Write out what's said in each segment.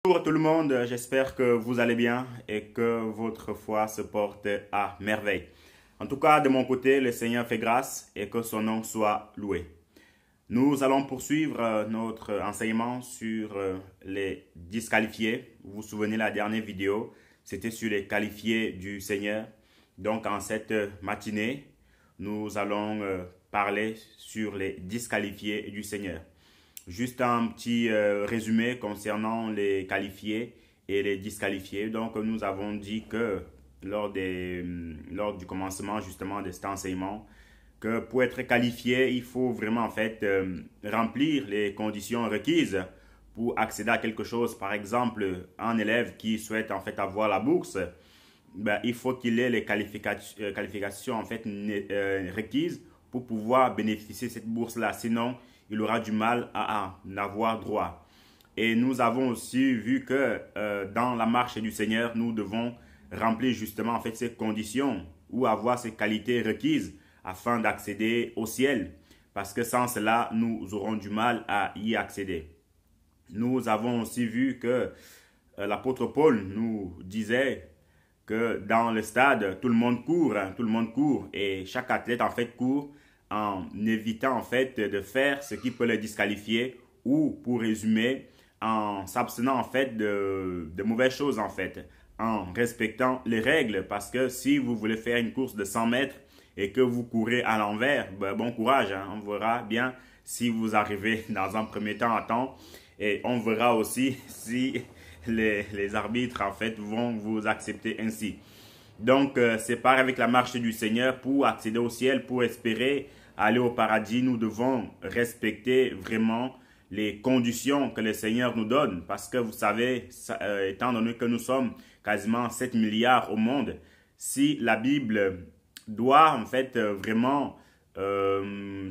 Bonjour tout le monde, j'espère que vous allez bien et que votre foi se porte à merveille. En tout cas, de mon côté, le Seigneur fait grâce et que son nom soit loué. Nous allons poursuivre notre enseignement sur les disqualifiés. Vous vous souvenez, la dernière vidéo, c'était sur les qualifiés du Seigneur. Donc en cette matinée, nous allons parler sur les disqualifiés du Seigneur. Juste un petit résumé concernant les qualifiés et les disqualifiés. Donc, nous avons dit que lors du commencement justement de cet enseignement, que pour être qualifié, il faut vraiment en fait remplir les conditions requises pour accéder à quelque chose. Par exemple, un élève qui souhaite en fait avoir la bourse, il faut qu'il ait les qualifications en fait requises pour pouvoir bénéficier de cette bourse-là. Sinon, il aura du mal à en avoir droit. Et nous avons aussi vu que dans la marche du Seigneur, nous devons remplir justement en fait ces conditions ou avoir ces qualités requises afin d'accéder au ciel. Parce que sans cela, nous aurons du mal à y accéder. Nous avons aussi vu que l'apôtre Paul nous disait que dans le stade, tout le monde court, tout le monde court et chaque athlète en fait court en évitant en fait de faire ce qui peut le disqualifier ou pour résumer en s'abstenant en fait de mauvaises choses en fait, en respectant les règles parce que si vous voulez faire une course de 100 mètres et que vous courez à l'envers, bon courage, hein, on verra bien si vous arrivez dans un premier temps à temps et on verra aussi si les arbitres en fait vont vous accepter ainsi. Donc, c'est pareil avec la marche du Seigneur. Pour accéder au ciel, pour espérer aller au paradis, nous devons respecter vraiment les conditions que le Seigneur nous donne. Parce que vous savez, étant donné que nous sommes quasiment 7 milliards au monde, si la Bible doit en fait vraiment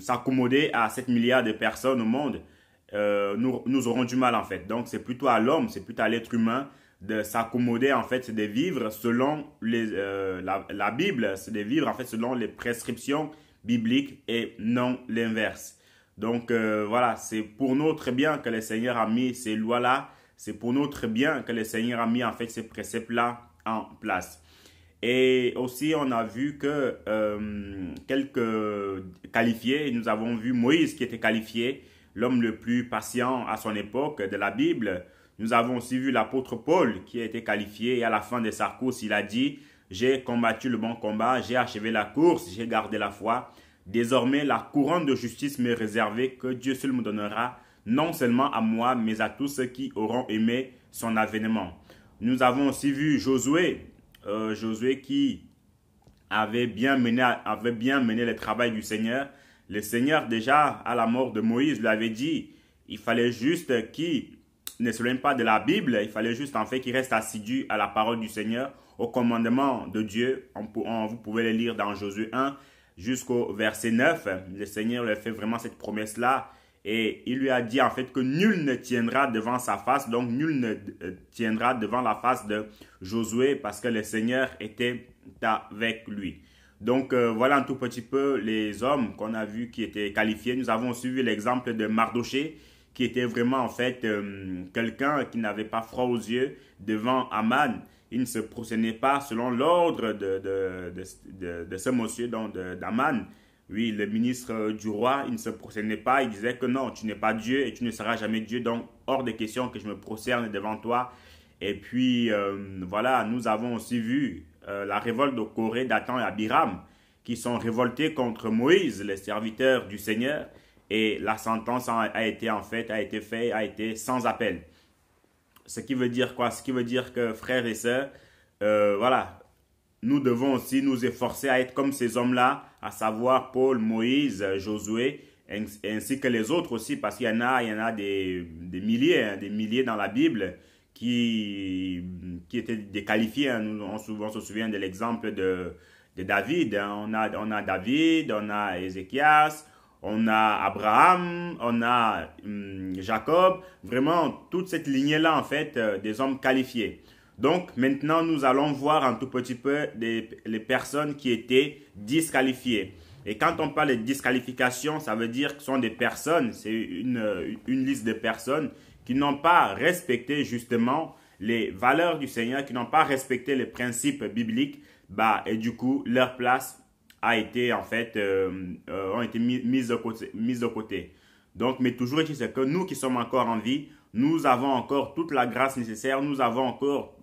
s'accommoder à 7 milliards de personnes au monde, nous aurons du mal en fait. Donc, c'est plutôt à l'homme, c'est plutôt à l'être humain de s'accommoder en fait, c'est de vivre selon la Bible, c'est de vivre en fait selon les prescriptions bibliques et non l'inverse. Donc voilà, c'est pour notre bien que le Seigneur a mis ces lois-là, c'est pour notre bien que le Seigneur a mis en fait ces préceptes-là en place. Et aussi, on a vu que quelques qualifiés, nous avons vu Moïse qui était qualifié, l'homme le plus patient à son époque de la Bible. Nous avons aussi vu l'apôtre Paul qui a été qualifié et à la fin de sa course, il a dit « J'ai combattu le bon combat, j'ai achevé la course, j'ai gardé la foi. Désormais, la couronne de justice m'est réservée que Dieu seul me donnera, non seulement à moi, mais à tous ceux qui auront aimé son avènement. » Nous avons aussi vu Josué, Josué qui avait bien mené le travail du Seigneur. Le Seigneur, déjà, à la mort de Moïse, lui avait dit « Il fallait juste qu'il ne s'éloigne pas de la Bible, il fallait juste en fait qu'il reste assidu à la parole du Seigneur, au commandement de Dieu. Vous pouvez le lire dans Josué 1 jusqu'au verset 9. Le Seigneur lui a fait vraiment cette promesse-là et il lui a dit en fait que nul ne tiendra devant sa face, donc nul ne tiendra devant la face de Josué parce que le Seigneur était avec lui. Donc voilà un tout petit peu les hommes qu'on a vus qui étaient qualifiés. Nous avons aussi vu l'exemple de Mardoché, qui était vraiment en fait quelqu'un qui n'avait pas froid aux yeux devant Aman. Il ne se procédait pas selon l'ordre de ce monsieur, donc d'Aman. Oui, le ministre du roi, il ne se procédait pas. Il disait que non, tu n'es pas Dieu et tu ne seras jamais Dieu. Donc, hors de question que je me procerne devant toi. Et puis, voilà, nous avons aussi vu la révolte de Corée, Dathan et Abiram, qui sont révoltés contre Moïse, les serviteurs du Seigneur. Et la sentence a été sans appel. Ce qui veut dire quoi? Ce qui veut dire que, frères et sœurs, voilà, nous devons aussi nous efforcer à être comme ces hommes-là, à savoir Paul, Moïse, Josué, ainsi que les autres aussi, parce qu'il y en a des milliers dans la Bible qui étaient déqualifiés. Hein. On se souvient de l'exemple de David. Hein. On a David, on a Ézéchias, on a Abraham, on a Jacob, vraiment toute cette lignée-là en fait des hommes qualifiés. Donc maintenant nous allons voir un tout petit peu les personnes qui étaient disqualifiées. Et quand on parle de disqualification, ça veut dire que ce sont des personnes, c'est une liste de personnes qui n'ont pas respecté justement les valeurs du Seigneur, qui n'ont pas respecté les principes bibliques, et du coup, leur place a été en fait, ont été mise de côté. Donc, mais toujours est-il c'est que nous qui sommes encore en vie, nous avons encore toute la grâce nécessaire, nous avons encore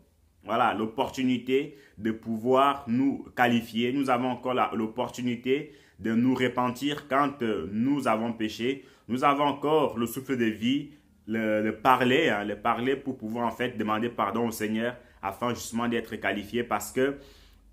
l'opportunité de pouvoir nous qualifier, nous avons encore l'opportunité de nous repentir quand nous avons péché, nous avons encore le souffle de vie, le parler pour pouvoir en fait demander pardon au Seigneur afin justement d'être qualifié parce que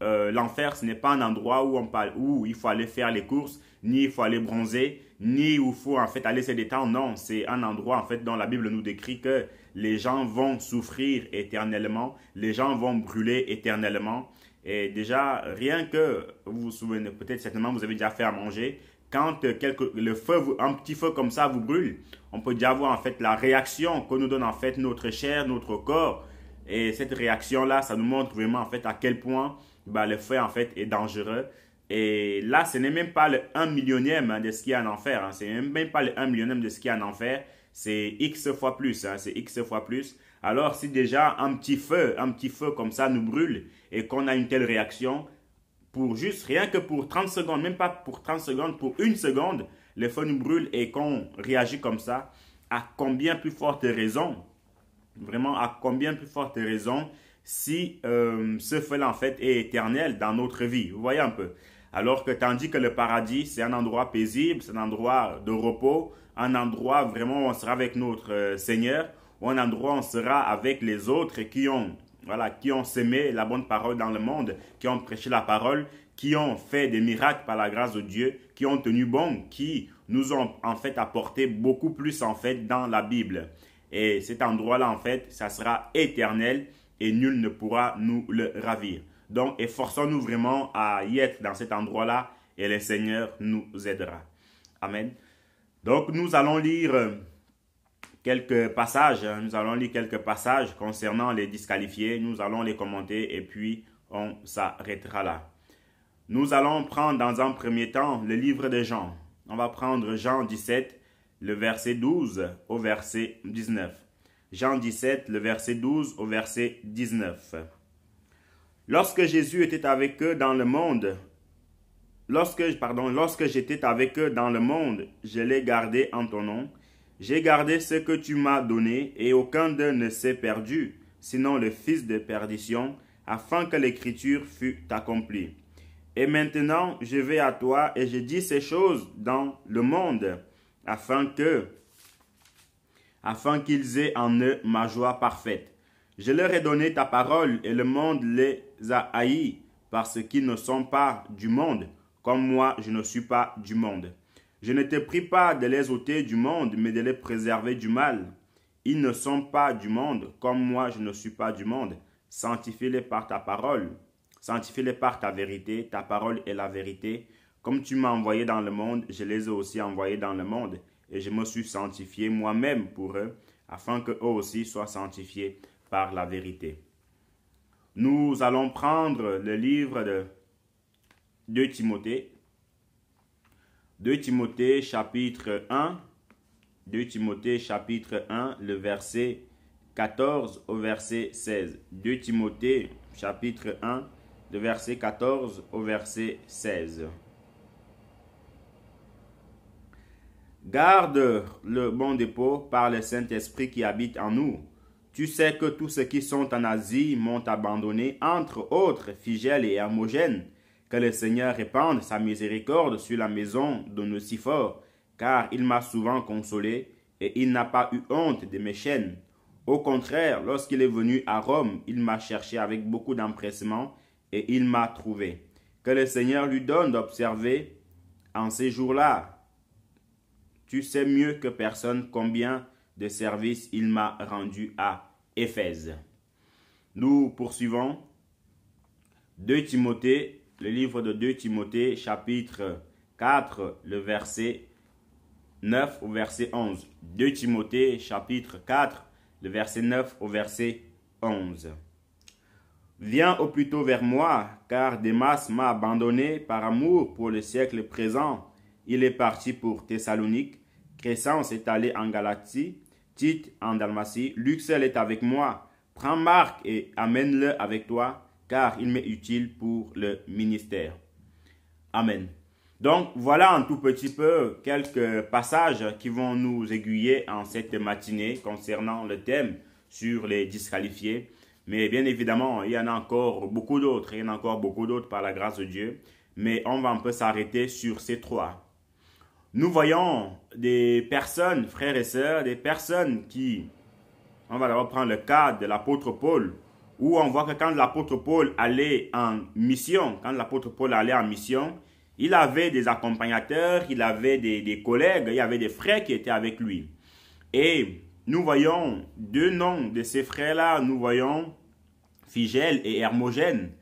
l'enfer, ce n'est pas un endroit où il faut aller faire les courses, ni il faut aller bronzer, ni où il faut en fait aller se détendre. Non, c'est un endroit en fait dont la Bible nous décrit que les gens vont souffrir éternellement, les gens vont brûler éternellement. Et déjà, rien que, vous vous souvenez, peut-être certainement vous avez déjà fait à manger, quand un petit feu comme ça vous brûle, on peut déjà voir en fait la réaction que nous donne en fait notre chair, notre corps. Et cette réaction-là, ça nous montre vraiment en fait à quel point le feu en fait est dangereux. Et là, ce n'est même pas le 1 millionième de ce qu'il y a en enfer. Hein. Ce n'est même pas le 1 millionième de ce qu'il y a en enfer. C'est X fois plus. Hein. C'est X fois plus. Alors, si déjà un petit feu comme ça nous brûle et qu'on a une telle réaction, rien que pour 30 secondes, même pas pour 30 secondes, pour 1 seconde, le feu nous brûle et qu'on réagit comme ça, à combien plus forte raison, vraiment à combien plus forte raison, si ce feu-là en fait est éternel dans notre vie. Vous voyez un peu. Alors que tandis que le paradis, c'est un endroit paisible, c'est un endroit de repos, un endroit vraiment où on sera avec notre Seigneur, ou un endroit où on sera avec les autres qui ont semé la bonne parole dans le monde, qui ont prêché la parole, qui ont fait des miracles par la grâce de Dieu, qui ont tenu bon, qui nous ont en fait apporté beaucoup plus en fait dans la Bible. Et cet endroit-là en fait, ça sera éternel et nul ne pourra nous le ravir. Donc, efforçons-nous vraiment à y être dans cet endroit-là et le Seigneur nous aidera. Amen. Donc, nous allons lire quelques passages. Nous allons lire quelques passages concernant les disqualifiés. Nous allons les commenter et puis on s'arrêtera là. Nous allons prendre dans un premier temps le livre de Jean. On va prendre Jean 17, le verset 12 au verset 19. Jean 17, le verset 12 au verset 19. Lorsque Jésus était avec eux dans le monde, lorsque j'étais avec eux dans le monde, je l'ai gardé en ton nom. J'ai gardé ce que tu m'as donné, et aucun d'eux ne s'est perdu, sinon le fils de perdition, afin que l'écriture fût accomplie. Et maintenant, je vais à toi, et je dis ces choses dans le monde, afin qu'ils aient en eux ma joie parfaite. Je leur ai donné ta parole, et le monde les a haïs, parce qu'ils ne sont pas du monde, comme moi je ne suis pas du monde. Je ne te prie pas de les ôter du monde, mais de les préserver du mal. Ils ne sont pas du monde, comme moi je ne suis pas du monde. Sanctifie-les par ta parole. Sanctifie-les par ta vérité. Ta parole est la vérité. Comme tu m'as envoyé dans le monde, je les ai aussi envoyés dans le monde. Et je me suis sanctifié moi-même pour eux, afin qu'eux aussi soient sanctifiés par la vérité. Nous allons prendre le livre de 2 Timothée. 2 Timothée chapitre 1. 2 Timothée chapitre 1, le verset 14 au verset 16. 2 Timothée chapitre 1, le verset 14 au verset 16. Garde le bon dépôt par le Saint-Esprit qui habite en nous. Tu sais que tous ceux qui sont en Asie m'ont abandonné, entre autres Phygèle et Hermogène. Que le Seigneur répande sa miséricorde sur la maison d'Onésifore, car il m'a souvent consolé et il n'a pas eu honte de mes chaînes. Au contraire, lorsqu'il est venu à Rome, il m'a cherché avec beaucoup d'empressement et il m'a trouvé. Que le Seigneur lui donne d'observer en ces jours-là. Tu sais mieux que personne combien de services il m'a rendu à Éphèse. Nous poursuivons. 2 Timothée, le livre de 2 Timothée, chapitre 4, le verset 9 au verset 11. 2 Timothée, chapitre 4, le verset 9 au verset 11. Viens au plus tôt vers moi, car Démas m'a abandonné par amour pour le siècle présent. Il est parti pour Thessalonique. Crescence est allé en Galatie. Tite en Dalmatie. Luxel est avec moi. Prends Marc et amène-le avec toi, car il m'est utile pour le ministère. Amen. Donc, voilà un tout petit peu quelques passages qui vont nous aiguiller en cette matinée concernant le thème sur les disqualifiés. Mais bien évidemment, il y en a encore beaucoup d'autres. Il y en a encore beaucoup d'autres par la grâce de Dieu. Mais on va un peu s'arrêter sur ces trois. Nous voyons des personnes, frères et sœurs, des personnes qui... On va d'abord prendre le cas de l'apôtre Paul, où on voit que quand l'apôtre Paul allait en mission, il avait des accompagnateurs, il avait des collègues, il y avait des frères qui étaient avec lui. Et nous voyons deux noms de ces frères-là, nous voyons Phygèle et Hermogène.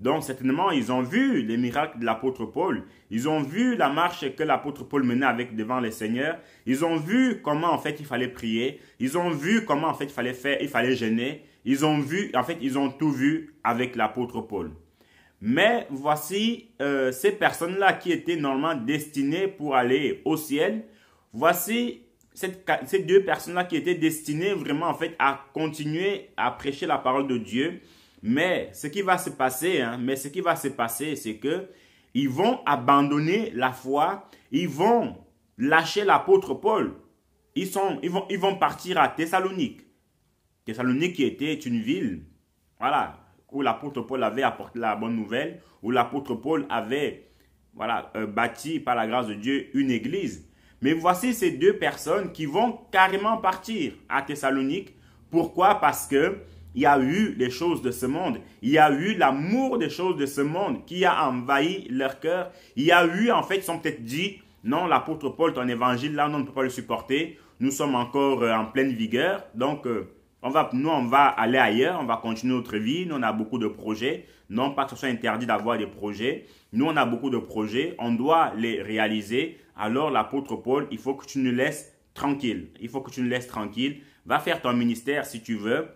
Donc certainement, ils ont vu les miracles de l'apôtre Paul. Ils ont vu la marche que l'apôtre Paul menait devant le Seigneur. Ils ont vu comment en fait il fallait prier. Ils ont vu comment en fait il fallait jeûner. Ils ont tout vu avec l'apôtre Paul. Mais voici ces personnes-là qui étaient normalement destinées pour aller au ciel. Voici ces deux personnes-là qui étaient destinées vraiment en fait à continuer à prêcher la parole de Dieu. Mais ce qui va se passer, c'est que ils vont abandonner la foi, ils vont lâcher l'apôtre Paul. Ils vont partir à Thessalonique. Thessalonique qui était une ville, voilà, où l'apôtre Paul avait apporté la bonne nouvelle, où l'apôtre Paul avait bâti par la grâce de Dieu une église. Mais voici ces deux personnes qui vont carrément partir à Thessalonique. Pourquoi? Parce que il y a eu les choses de ce monde. Il y a eu l'amour des choses de ce monde qui a envahi leur cœur. Il y a eu, en fait, ils sont peut-être dit, non, l'apôtre Paul, ton évangile, là, on ne peut pas le supporter. Nous sommes encore en pleine vigueur. Donc, on va aller ailleurs. On va continuer notre vie. Nous, on a beaucoup de projets. Non pas que ce soit interdit d'avoir des projets. Nous, on a beaucoup de projets. On doit les réaliser. Alors, l'apôtre Paul, il faut que tu nous laisses tranquille. Va faire ton ministère si tu veux.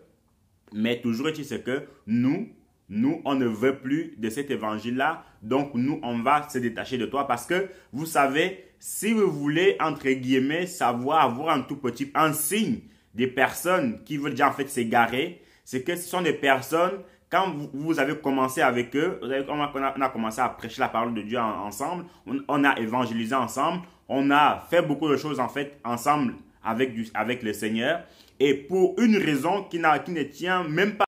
Mais toujours est-il que nous, on ne veut plus de cet évangile-là. Donc, nous, on va se détacher de toi. Parce que, vous savez, si vous voulez, entre guillemets, avoir un signe des personnes qui veulent déjà en fait s'égarer, c'est que ce sont des personnes, quand vous avez commencé avec eux, on a commencé à prêcher la parole de Dieu ensemble, on a évangélisé ensemble, on a fait beaucoup de choses en fait ensemble avec le Seigneur. Et pour une raison qui ne tient même pas